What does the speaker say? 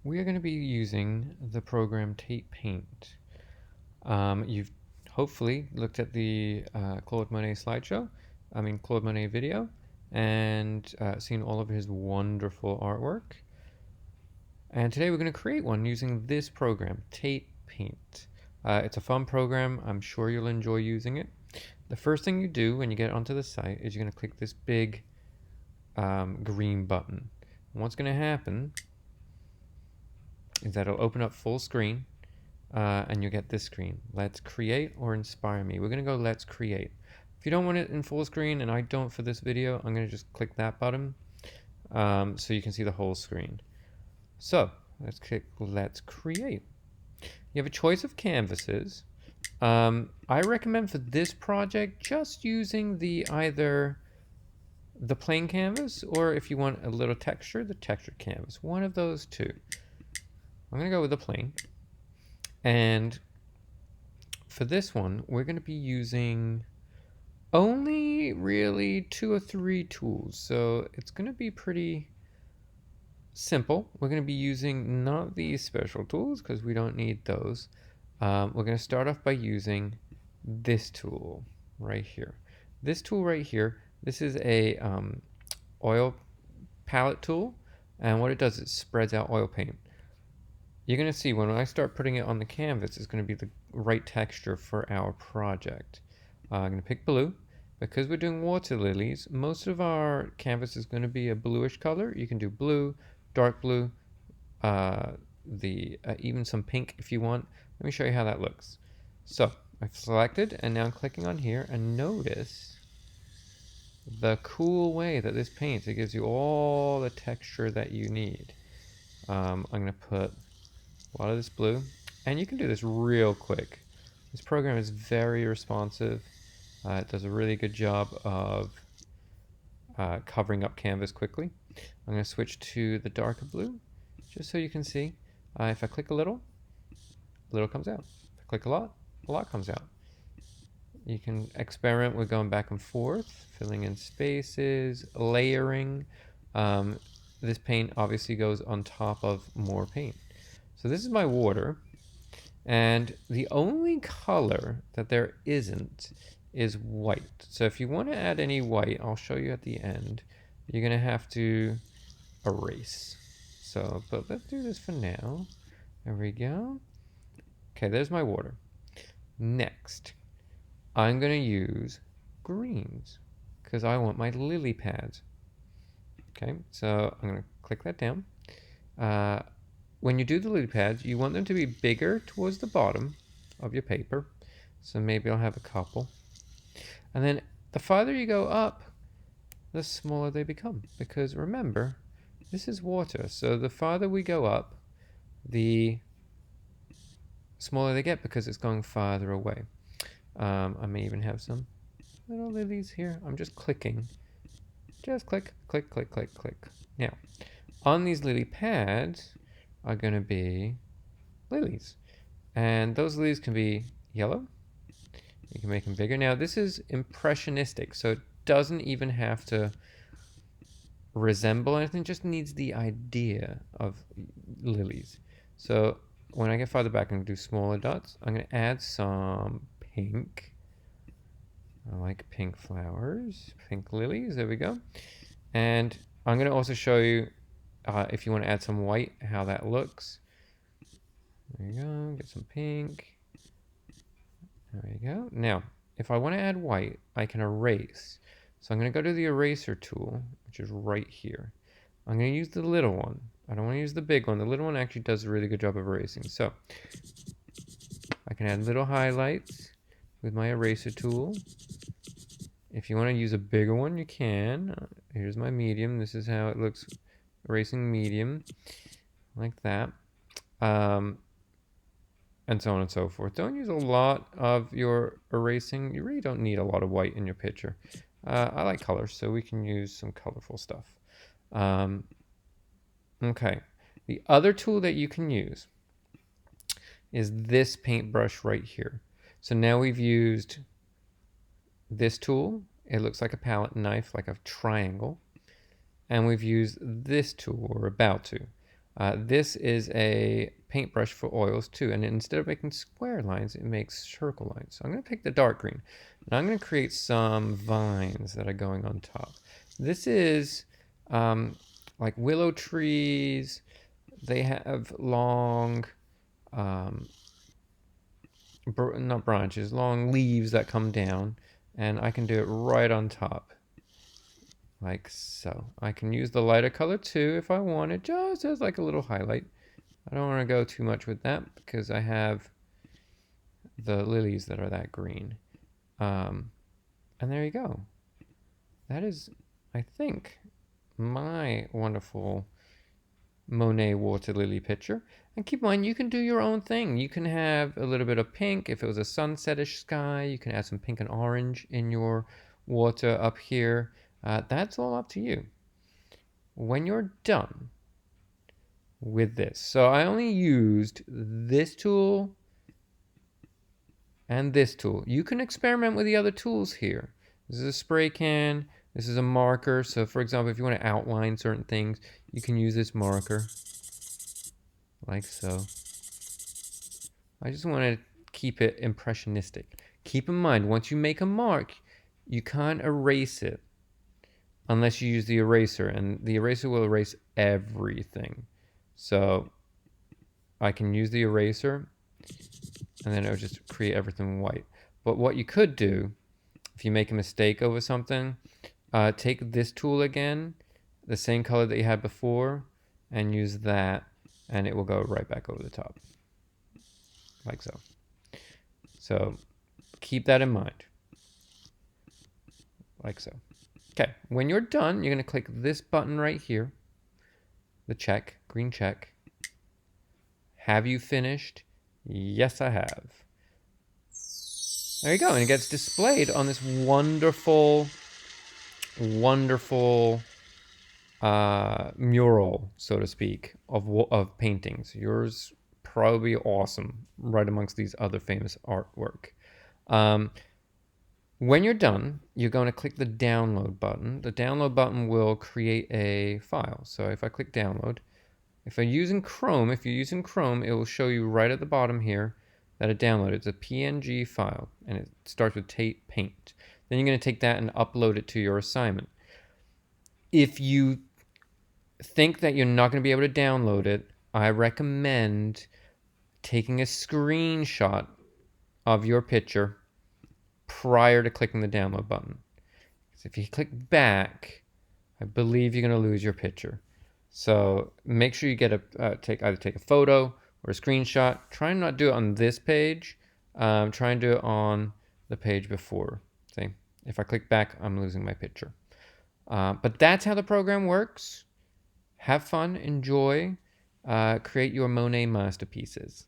we are going to be using the program Tate Paint. You've hopefully looked at the Claude Monet Claude Monet video, and seen all of his wonderful artwork. And today we're going to create one using this program, Tate Paint. It's a fun program. I'm sure you'll enjoy using it. The first thing you do when you get onto the site is you're going to click this big green button. And what's going to happen is that it'll open up full screen, and you'll get this screen. Let's create or inspire me. We're going to go let's create. If you don't want it in full screen, and I don't for this video, I'm going to just click that button so you can see the whole screen. So let's click let's create. You have a choice of canvases. I recommend for this project just using either the plain canvas, or if you want a little texture, the textured canvas. One of those two. I'm going to go with the plain. And for this one, we're going to be using only really 2 or 3 tools. So it's going to be pretty simple. We're going to be using not these special tools because we don't need those. We're going to start off by using this tool right here. This tool right here, this is a oil palette tool, and what it does is spreads out oil paint. You're going to see when I start putting it on the canvas, it's going to be the right texture for our project. I'm going to pick blue. Because we're doing water lilies, most of our canvas is going to be a bluish color. You can do blue, dark blue, even some pink if you want. Let me show you how that looks. So I've selected, and now I'm clicking on here, and notice the cool way that this paints. It gives you all the texture that you need. I'm going to put a lot of this blue, and you can do this real quick. This program is very responsive. It does a really good job of covering up canvas quickly. I'm going to switch to the darker blue, just so you can see. If I click a little comes out. If I click a lot comes out. You can experiment with going back and forth, filling in spaces, layering. This paint obviously goes on top of more paint. So this is my water, and the only color that there isn't is white. So if you want to add any white, I'll show you at the end. You're going to have to erase. But let's do this for now. There we go. Okay, there's my water. Next, I'm going to use greens because I want my lily pads. Okay, so I'm going to click that down. When you do the lily pads, you want them to be bigger towards the bottom of your paper. So maybe I'll have a couple. And then the farther you go up, the smaller they become. Because remember, this is water. So the farther we go up, the smaller they get because it's going farther away. I may even have some little lilies here. I'm just clicking. Just click, click, click, click, click. Now, on these lily pads are going to be lilies. And those lilies can be yellow. You can make them bigger. Now, this is impressionistic, so it doesn't even have to resemble anything. It just needs the idea of lilies. So when I get farther back, I'm going to do smaller dots. I'm going to add some pink. I like pink flowers, pink lilies. There we go. And I'm going to also show you, if you want to add some white, how that looks. There you go. Get some pink. There you go. Now, if I want to add white, I can erase. So I'm going to go to the eraser tool, which is right here. I'm going to use the little one. I don't want to use the big one. The little one actually does a really good job of erasing. So I can add little highlights with my eraser tool. If you want to use a bigger one, you can. Here's my medium. This is how it looks, erasing medium, like that. And so on and so forth. Don't use a lot of your erasing. You really don't need a lot of white in your picture. I like colors, so we can use some colorful stuff. Okay. The other tool that you can use is this paintbrush right here. So now we've used this tool. It looks like a palette knife, like a triangle. And we've used this tool, or about to. This is a paintbrush for oils too, and instead of making square lines, it makes circle lines. So I'm going to pick the dark green, and I'm going to create some vines that are going on top. This is like willow trees. They have long, not branches, long leaves that come down, and I can do it right on top. Like so. I can use the lighter color too if I wanted, just as like a little highlight. I don't want to go too much with that because I have the lilies that are that green. And there you go. That is, I think, my wonderful Monet water lily picture. And keep in mind, you can do your own thing. You can have a little bit of pink. If it was a sunsetish sky, you can add some pink and orange in your water up here. That's all up to you. When you're done with this, so I only used this tool and this tool. You can experiment with the other tools here. This is a spray can. This is a marker. So for example, if you want to outline certain things, you can use this marker like so. I just want to keep it impressionistic. Keep in mind, once you make a mark, you can't erase it unless you use the eraser, and the eraser will erase everything. So I can use the eraser, and then it will just create everything white. But what you could do, if you make a mistake over something, take this tool again, the same color that you had before, and use that, and it will go right back over the top. Like so. So keep that in mind. Like so. Okay, when you're done, you're going to click this button right here, the check, green check. Have you finished? Yes, I have. There you go, and it gets displayed on this wonderful, wonderful mural, so to speak, of paintings. Yours probably awesome, right amongst these other famous artwork. When you're done, you're going to click the download button. The download button will create a file. So if I click download, if you're using Chrome, it will show you right at the bottom here that it downloaded. It's a PNG file, and it starts with Tate Paint. Then you're going to take that and upload it to your assignment. If you think that you're not going to be able to download it, I recommend taking a screenshot of your picture prior to clicking the download button. So if you click back, I believe you're going to lose your picture. So make sure you get either take a photo or a screenshot. Try and not do it on this page. Try and do it on the page before. See, if I click back, I'm losing my picture. But that's how the program works. Have fun, enjoy, create your Monet masterpieces.